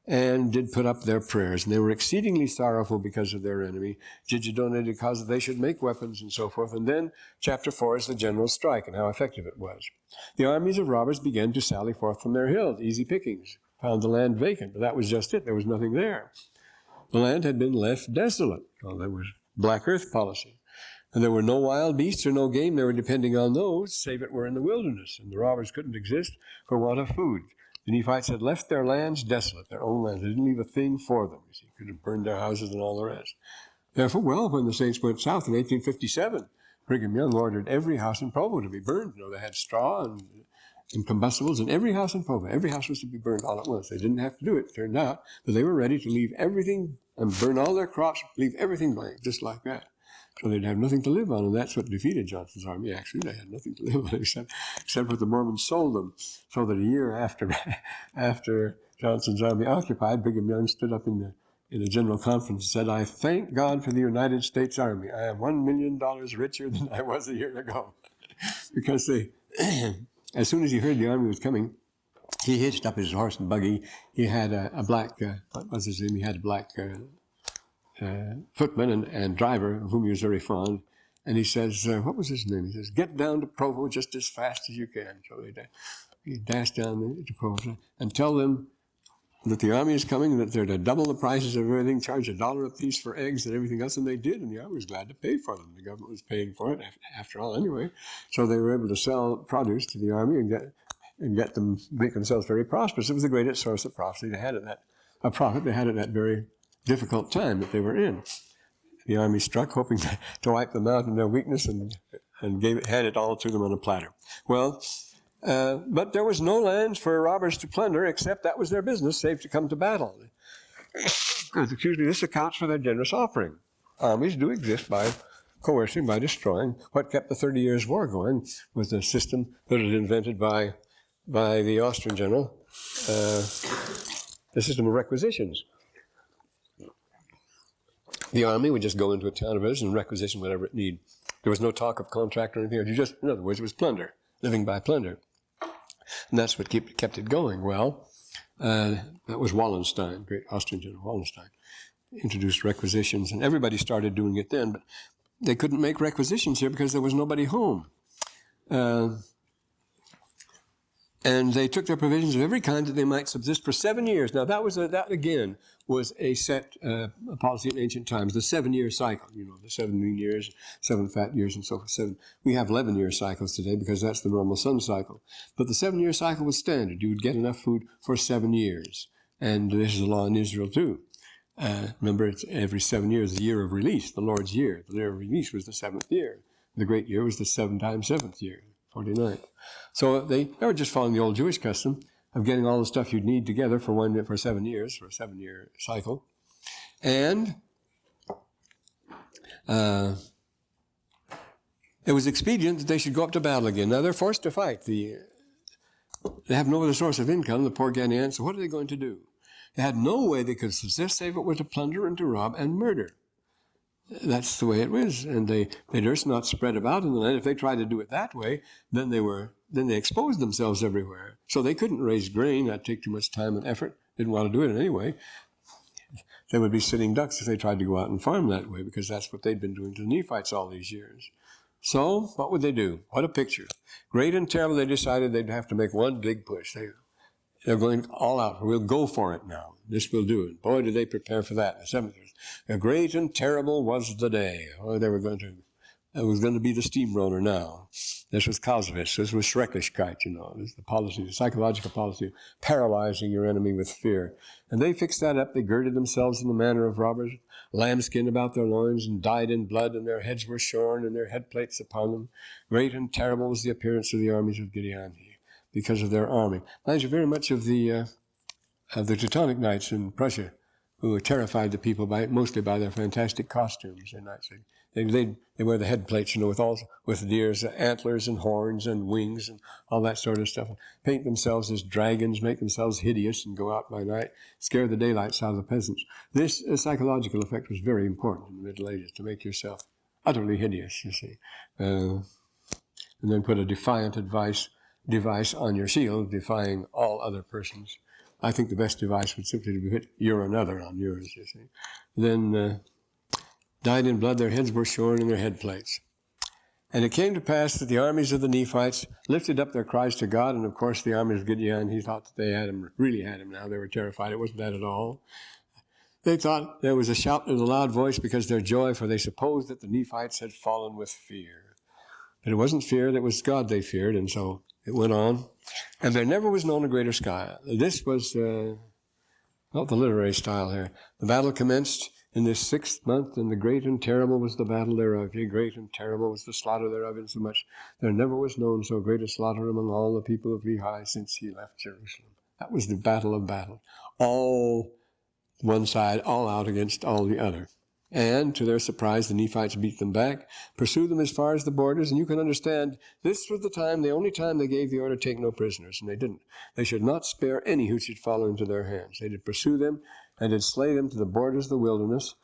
and did put up their prayers. And they were exceedingly sorrowful because of their enemy. Gadianton did cause that they should make weapons and so forth. And then chapter 4 is the general strike and how effective it was. The armies of robbers began to sally forth from their hills, easy pickings. Found the land vacant, but that was just it. There was nothing there. The land had been left desolate. Well, there was black earth policy. And there were no wild beasts or no game. They were depending on those, save it were in the wilderness. And the robbers couldn't exist for want of food. The Nephites had left their lands desolate, their own lands. They didn't leave a thing for them. You see, could have burned their houses and all the rest. Therefore, when the saints went south in 1857, Brigham Young ordered every house in Provo to be burned. They had straw and combustibles in every house in Provo. Every house was to be burned all at once. They didn't have to do it, turned out, but they were ready to leave everything and burn all their crops, leave everything blank, just like that. So they'd have nothing to live on, and that's what defeated Johnson's army. Actually, they had nothing to live on except what the Mormons sold them. So that a year after Johnson's army occupied, Brigham Young stood up in a general conference and said, "I thank God for the United States Army. I am $1 million richer than I was a year ago." Because as soon as he heard the army was coming, he hitched up his horse and buggy. He had a black, what was his name? He had a black footman and driver, of whom he was very fond. And he says, what was his name? He says, "Get down to Provo just as fast as you can." So he dashed down to Provo and tell them that the army is coming, that they're to double the prices of everything, charge $1 a piece for eggs and everything else, and they did, and the army was glad to pay for them. The government was paying for it, after all, anyway. So they were able to sell produce to the army and and get them, make themselves very prosperous. It was the greatest source of prophecy they had at that very difficult time that they were in. The army struck, hoping to wipe them out in their weakness, and had it all to them on a platter. Well, but there was no lands for robbers to plunder, except that was their business, save to come to battle. Excuse me, this accounts for their generous offering. Armies do exist by coercing, by destroying. What kept the 30 Years' War going was the system that was invented by the Austrian general, the system of requisitions. The army would just go into a town of village and requisition whatever it needed. There was no talk of contract or anything. In other words, it was plunder, living by plunder. And that's what kept it going. Well, that was Wallenstein, great Austrian general Wallenstein, introduced requisitions, and everybody started doing it then, but they couldn't make requisitions here because there was nobody home. And they took their provisions of every kind that they might subsist for 7 years. Now, that again was a set policy in ancient times, the 7-year cycle, the 7 lean years, 7 fat years, and so forth. We have 11-year cycles today because that's the normal sun cycle. But the 7-year cycle was standard. You would get enough food for 7 years. And this is the law in Israel, too. Remember, it's every 7 years, the year of release, the Lord's year. The year of release was the 7th year. The great year was the 7 times 7th year, 49th. So they were just following the old Jewish custom of getting all the stuff you'd need together for 7 years, for a 7-year cycle. And it was expedient that they should go up to battle again. Now they're forced to fight. They have no other source of income, the poor Gadianton, so what are they going to do? They had no way they could subsist save it was to plunder and to rob and murder. That's the way it was, and they durst not spread about in the land. If they tried to do it that way, then they exposed themselves everywhere. So they couldn't raise grain. That'd take too much time and effort. Didn't want to do it in any way. They would be sitting ducks if they tried to go out and farm that way, because that's what they'd been doing to the Nephites all these years. So what would they do? What a picture. Great and terrible, they decided they'd have to make one big push. They're going all out. We'll go for it now. This will do it. Boy, did they prepare for that. The 7th year. Great and terrible was the day. Oh, it was going to be the steamroller now. This was Clausewitz. This was Schrecklichkeit, This is the policy, the psychological policy of paralyzing your enemy with fear. And they fixed that up. They girded themselves in the manner of robbers, lambskin about their loins, and dyed in blood, and their heads were shorn, and their head plates upon them. Great and terrible was the appearance of the armies of Gadianton, because of their army. Reminds you very much of the Teutonic Knights in Prussia, who terrified the people mostly by their fantastic costumes. They wear the head plates, with deer's antlers and horns and wings and all that sort of stuff. Paint themselves as dragons, make themselves hideous, and go out by night, scare the daylights out of the peasants. This psychological effect was very important in the Middle Ages, to make yourself utterly hideous, and then put a defiant device on your shield, defying all other persons. I think the best device would simply be put "you're another" on yours, Then dyed in blood, their heads were shorn, and their head plates. And it came to pass that the armies of the Nephites lifted up their cries to God, and of course the armies of Gideon, he thought that they really had him now. They were terrified. It wasn't that at all. They thought there was a shout in a loud voice because of their joy, for they supposed that the Nephites had fallen with fear. But it wasn't fear, that was God they feared, and so it went on. And there never was known a greater sky. This was not the literary style here. The battle commenced in this 6th month, and the great and terrible was the battle thereof. Yea, great and terrible was the slaughter thereof, insomuch there never was known so great a slaughter among all the people of Lehi since he left Jerusalem. That was the battle of battles. All one side, all out against all the other. And, to their surprise, the Nephites beat them back, pursued them as far as the borders, and you can understand, this was the only time they gave the order to take no prisoners, and they didn't. They should not spare any who should fall into their hands. They did pursue them, and did slay them to the borders of the wilderness.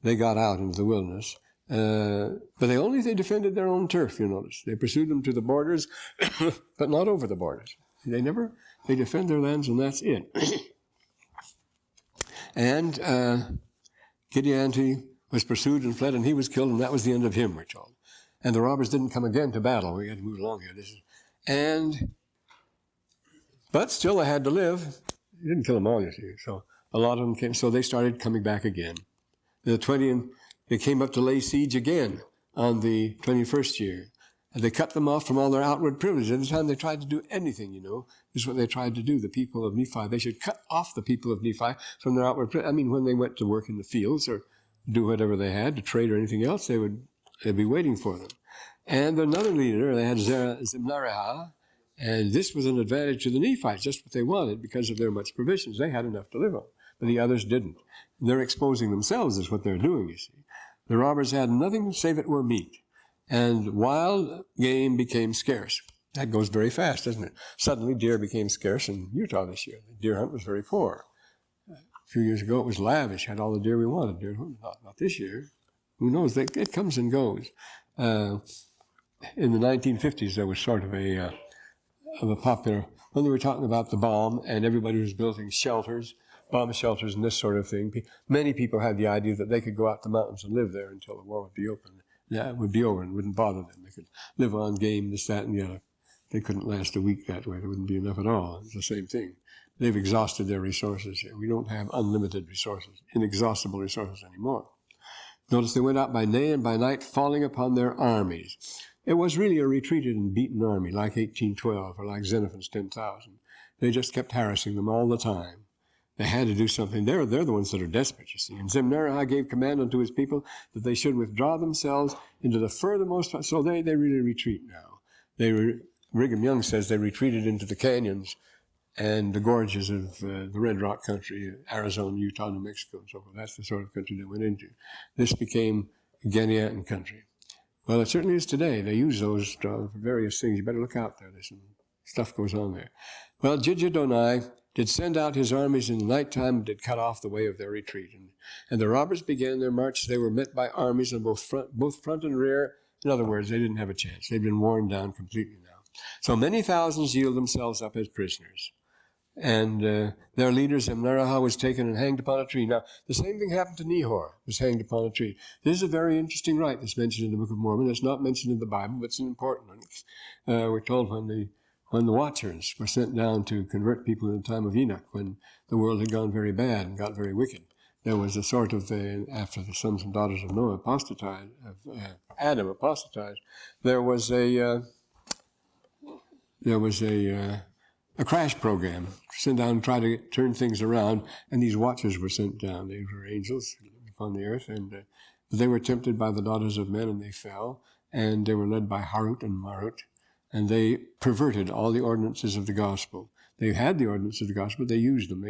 They got out into the wilderness. But they defended their own turf, you notice. They pursued them to the borders, but not over the borders. They defend their lands, and that's it. And Gadianton was pursued and fled, and he was killed, and that was the end of him, we're told. And the robbers didn't come again to battle. We had to move along here. But still they had to live. He didn't kill them all, you see. So a lot of them came, so they started coming back again. They came up to lay siege again on the 21st year. And they cut them off from all their outward privileges. Every time they tried to do anything, is what they tried to do, the people of Nephi. They should cut off the people of Nephi from their outward. I mean, when they went to work in the fields or do whatever they had, to trade or anything else, they'd be waiting for them. And another leader, they had Zemnarah, and this was an advantage to the Nephites, just what they wanted because of their much provisions. They had enough to live on, but the others didn't. They're exposing themselves is what they're doing, you see. The robbers had nothing save it were meat, and wild game became scarce. That goes very fast, doesn't it? Suddenly deer became scarce in Utah this year. The deer hunt was very poor. A few years ago it was lavish, had all the deer we wanted. Deer hunt, not this year. Who knows? It comes and goes. In the 1950s, there was sort of a popular, when they were talking about the bomb and everybody was building shelters, bomb shelters and this sort of thing. Many people had the idea that they could go out to the mountains and live there until the war would be open. Yeah, it would be over and it wouldn't bother them. They could live on game, this, that, and the other. They couldn't last a week that way. There wouldn't be enough at all. It's the same thing. They've exhausted their resources here. We don't have unlimited resources, inexhaustible resources anymore. Notice they went out by day and by night, falling upon their armies. It was really a retreated and beaten army, like 1812 or like Xenophon's 10,000. They just kept harassing them all the time. They had to do something. They're the ones that are desperate, you see. And Zemnarah gave command unto his people that they should withdraw themselves into the furthermost. So they really retreat now. Brigham Young says they retreated into the canyons and the gorges of the Red Rock country, Arizona, Utah, New Mexico, and so forth. That's the sort of country they went into. This became Gadianton country. Well, it certainly is today. They use those for various things. You better look out there. There's some stuff goes on there. Well, Gadianton did send out his armies in the nighttime and did cut off the way of their retreat. And the robbers began their march. They were met by armies on both front and rear. In other words, they didn't have a chance. They'd been worn down completely now. So many thousands yield themselves up as prisoners. And their leader, Zemnarah, was taken and hanged upon a tree. Now, the same thing happened to Nehor, was hanged upon a tree. This is a very interesting rite that's mentioned in the Book of Mormon. It's not mentioned in the Bible, but it's an important one. We're told when the Watchers were sent down to convert people in the time of Enoch, when the world had gone very bad and got very wicked, there was a sort of, after the sons and daughters of Noah apostatized, Adam apostatized, there was a crash program, sent down and try to turn things around, and these watchers were sent down. They were angels upon the earth, and they were tempted by the daughters of men, and they fell, and they were led by Harut and Marut, and they perverted all the ordinances of the gospel. They had the ordinances of the gospel, but they used them.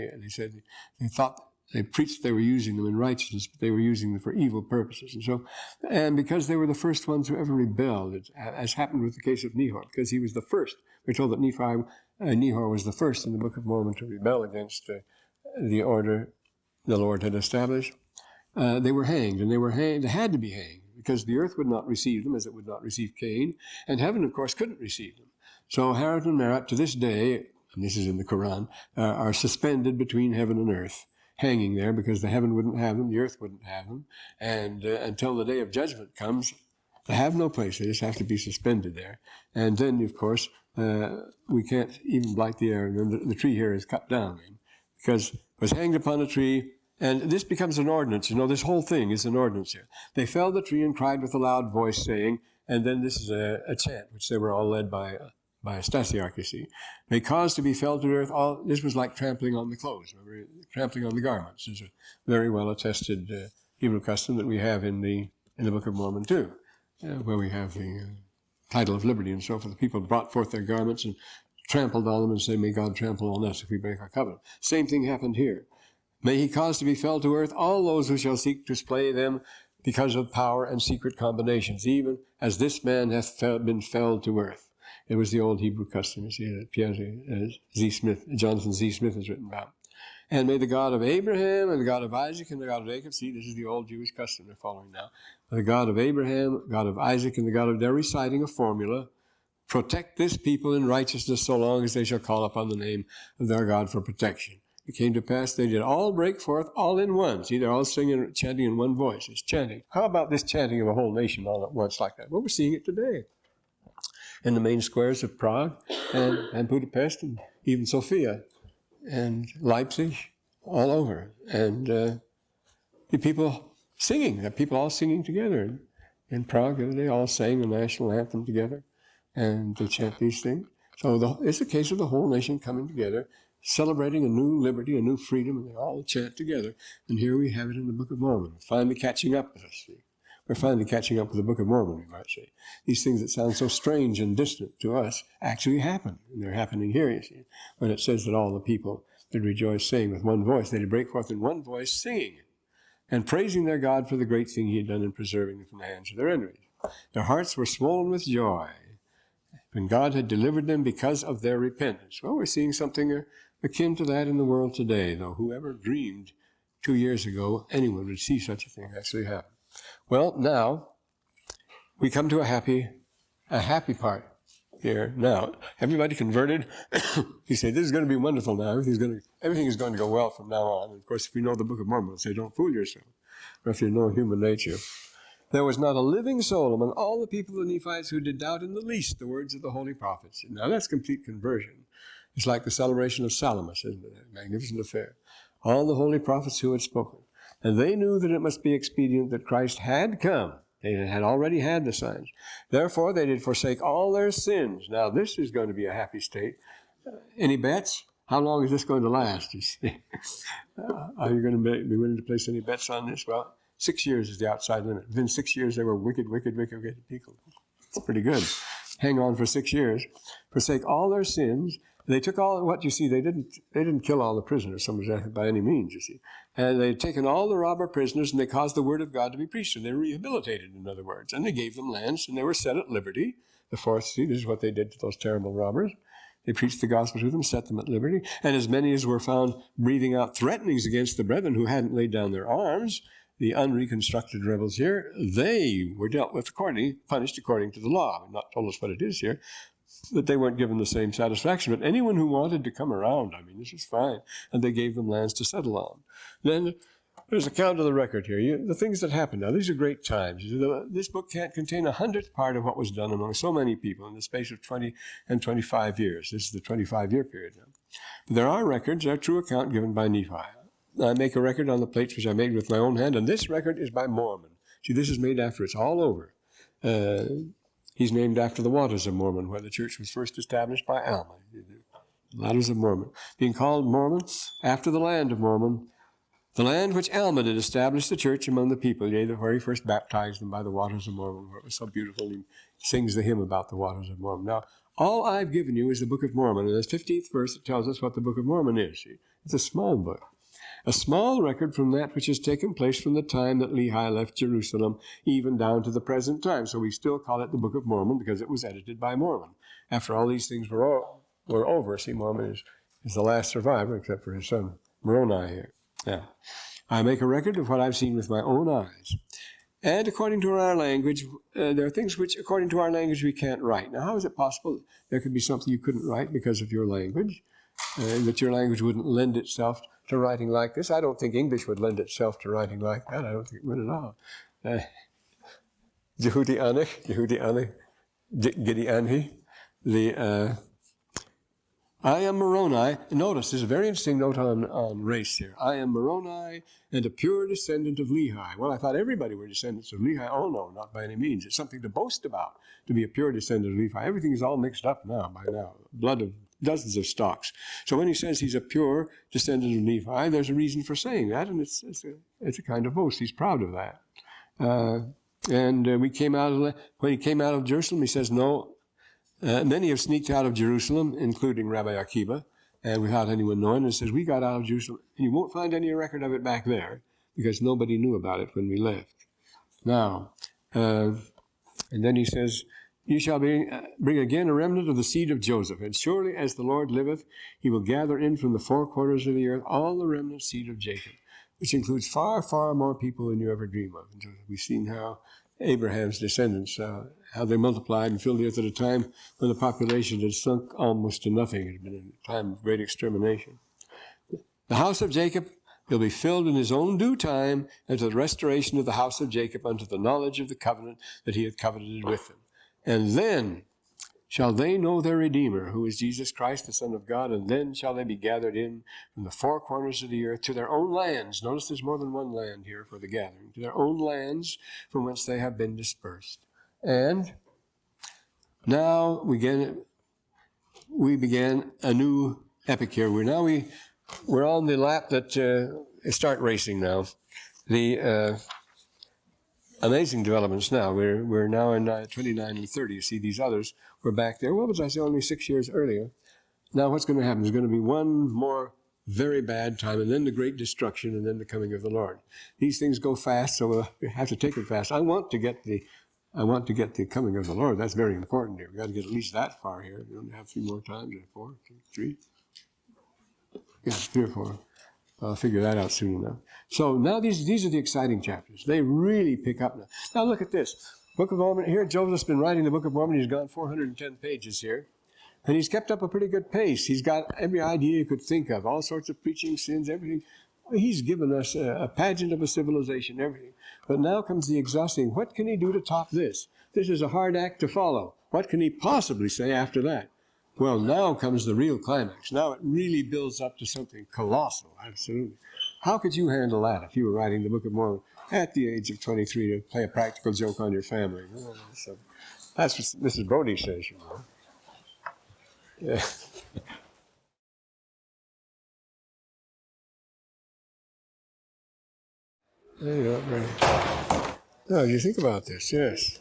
They preached they were using them in righteousness, but they were using them for evil purposes. And because they were the first ones who ever rebelled, as happened with the case of Nehor, because he was the first. We're told that Nehor was the first in the Book of Mormon to rebel against the order the Lord had established. They were hanged, and they had to be hanged, because the earth would not receive them as it would not receive Cain, and heaven, of course, couldn't receive them. So Harut and Marut, to this day, and this is in the Quran, are suspended between heaven and earth, hanging there because the heaven wouldn't have them, the earth wouldn't have them, and until the day of judgment comes, they have no place. They just have to be suspended there. And then, of course, we can't even blight the air. And then the tree here is cut down because it was hanged upon a tree. And this becomes an ordinance. This whole thing is an ordinance here. They felled the tree and cried with a loud voice, saying, and then this is a chant, which they were all led by a Stasiarch, you see. They caused to be felled to earth. This was like trampling on the clothes, remember? Trampling on the garments. This is a very well attested Hebrew custom that we have in the Book of Mormon too, where we have the title of liberty and so forth. The people brought forth their garments and trampled on them and said, may God trample on us if we break our covenant. Same thing happened here. May he cause to be felled to earth all those who shall seek to slay them because of power and secret combinations, even as this man hath been felled to earth. It was the old Hebrew custom, you see, that Jonathan Z. Smith has written about. And may the God of Abraham and the God of Isaac and the God of Jacob, see, this is the old Jewish custom they're following now. The God of Abraham, God of Isaac, and the God of, they're reciting a formula, protect this people in righteousness so long as they shall call upon the name of their God for protection. It came to pass they did all break forth all in one. See, they're all singing, chanting in one voice. It's chanting. How about this chanting of a whole nation all at once like that? Well, we're seeing it today in the main squares of Prague and Budapest and even Sofia and Leipzig, all over. And the people singing, the people all singing together. In Prague the other day, all sang the national anthem together, and they chant these things. So it's a case of the whole nation coming together, celebrating a new liberty, a new freedom, and they all chant together. And here we have it in the Book of Mormon, finally catching up with us. See? We're finally catching up with the Book of Mormon, we might say. These things that sound so strange and distant to us actually happen. And they're happening here, you see, when it says that all the people did rejoice, saying with one voice. They did break forth in one voice, singing and praising their God for the great thing he had done in preserving them from the hands of their enemies. Their hearts were swollen with joy when God had delivered them because of their repentance. Well, we're seeing something akin to that in the world today, though. Whoever dreamed 2 years ago anyone would see such a thing actually happen? Well, now we come to a happy part here. Now, everybody converted. You say, this is going to be wonderful now. Everything is going to go well from now on. And of course, if we know the Book of Mormon, we'll say, don't fool yourself. Or if you know human nature. There was not a living soul among all the people of the Nephites who did doubt in the least the words of the holy prophets. Now, that's complete conversion. It's like the celebration of Salamis, isn't it? A magnificent affair. All the holy prophets who had spoken. And they knew that it must be expedient that Christ had come. They had already had the signs. Therefore, they did forsake all their sins. Now, this is going to be a happy state. Any bets? How long is this going to last? You see? Are you going to be willing to place any bets on this? Well, 6 years is the outside limit. Within 6 years, they were wicked people. It's pretty good. Hang on for 6 years. Forsake all their sins. They took all what you see. They didn't kill all the prisoners, by any means. You see, and they'd taken all the robber prisoners, and they caused the word of God to be preached, and they were rehabilitated, in other words, and they gave them lands, and they were set at liberty. The fourth, see, this is what they did to those terrible robbers. They preached the gospel to them, set them at liberty, and as many as were found breathing out threatenings against the brethren who hadn't laid down their arms, the unreconstructed rebels here, they were dealt with punished according to the law. I've not told us what it is here, that they weren't given the same satisfaction. But anyone who wanted to come around, this is fine. And they gave them lands to settle on. Then there's a count of the record here. The things that happened. Now, these are great times. This book can't contain 100th part of what was done among so many people in the space of 20 and 25 years. This is the 25-year period now. But there are records, a true account given by Nephi. I make a record on the plates which I made with my own hand, and this record is by Mormon. See, this is made after it's all over. He's named after the Waters of Mormon, where the church was first established by Alma. The Waters of Mormon. Being called Mormon after the land of Mormon, the land which Alma did establish the church among the people, yea, where he first baptized them by the Waters of Mormon, where it was so beautiful. He sings the hymn about the Waters of Mormon. Now, all I've given you is the Book of Mormon, and the 15th verse, it tells us what the Book of Mormon is. See? It's a small book. A small record from that which has taken place from the time that Lehi left Jerusalem, even down to the present time. So we still call it the Book of Mormon because it was edited by Mormon. After all these things were over, see, Mormon is the last survivor, except for his son Moroni here. Now, I make a record of what I've seen with my own eyes. And according to our language, there are things which, according to our language, we can't write. Now, how is it possible there could be something you couldn't write because of your language, that your language wouldn't lend itself to writing like this? I don't think English would lend itself to writing like that. I don't think it would at all. Gadianton, I am Moroni. Notice, there's a very interesting note on race here. I am Moroni and a pure descendant of Lehi. Well, I thought everybody were descendants of Lehi. Oh, no, not by any means. It's something to boast about, to be a pure descendant of Lehi. Everything is all mixed up by now. Blood of dozens of stocks. So when he says he's a pure descendant of Nephi, there's a reason for saying that, and it's a kind of boast. He's proud of that. When he came out of Jerusalem, he says, no, many have sneaked out of Jerusalem, including Rabbi Akiba, and without anyone knowing, and says, we got out of Jerusalem, and you won't find any record of it back there, because nobody knew about it when we left. Now, and then he says, you shall bring again a remnant of the seed of Joseph, and surely as the Lord liveth, he will gather in from the four quarters of the earth all the remnant seed of Jacob, which includes far, far more people than you ever dream of. And we've seen how Abraham's descendants, how they multiplied and filled the earth at a time when the population had sunk almost to nothing. It had been a time of great extermination. The house of Jacob will be filled in his own due time unto the restoration of the house of Jacob unto the knowledge of the covenant that he hath covenanted with them. And then shall they know their Redeemer, who is Jesus Christ, the Son of God, and then shall they be gathered in from the four corners of the earth to their own lands. Notice there's more than one land here for the gathering. To their own lands from whence they have been dispersed. And now we we began a new epic here. We're on the lap that start racing now. The amazing developments now. We're now in 29 and 30. You see, these others were back there. What was I say? Only 6 years earlier. Now, what's going to happen? There's going to be one more very bad time, and then the great destruction, and then the coming of the Lord. These things go fast, so we have to take it fast. I want to get the coming of the Lord. That's very important here. We've got to get at least that far here. We only have 3 more times. 4, 2, 3. Yes, 3 or 4. I'll figure that out soon enough. So now these are the exciting chapters. They really pick up now. Now look at this. Book of Mormon. Here, Joseph's been writing the Book of Mormon. He's gone 410 pages here. And he's kept up a pretty good pace. He's got every idea you could think of, all sorts of preaching sins, everything. He's given us a pageant of a civilization, everything. But now comes the exhausting. What can he do to top this? This is a hard act to follow. What can he possibly say after that? Well, now comes the real climax. Now it really builds up to something colossal, absolutely. How could you handle that if you were writing the Book of Mormon at the age of 23 to play a practical joke on your family? So that's what Mrs. Brody says, you know. Yeah. There you go, right. No, you think about this, yes.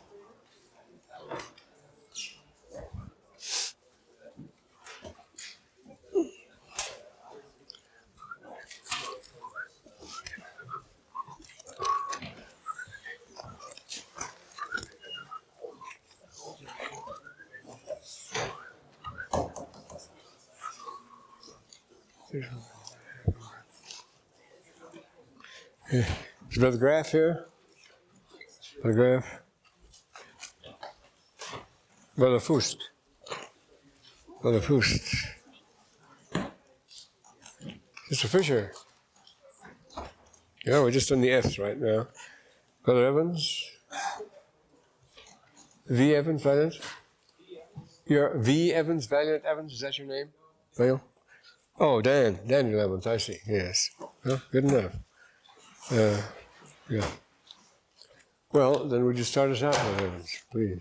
Is Brother Graff here? Brother Graff? Brother Fust? Brother Fust? Mr. Fisher? Yeah, we're just on the F's right now. Brother Evans? V. Evans, Valiant? You're V. Evans, Valiant Evans, is that your name? Vale? Oh, Daniel Evans, I see, yes. Well, good enough. Yeah. Well, then would you start us out, Brother Evans, please?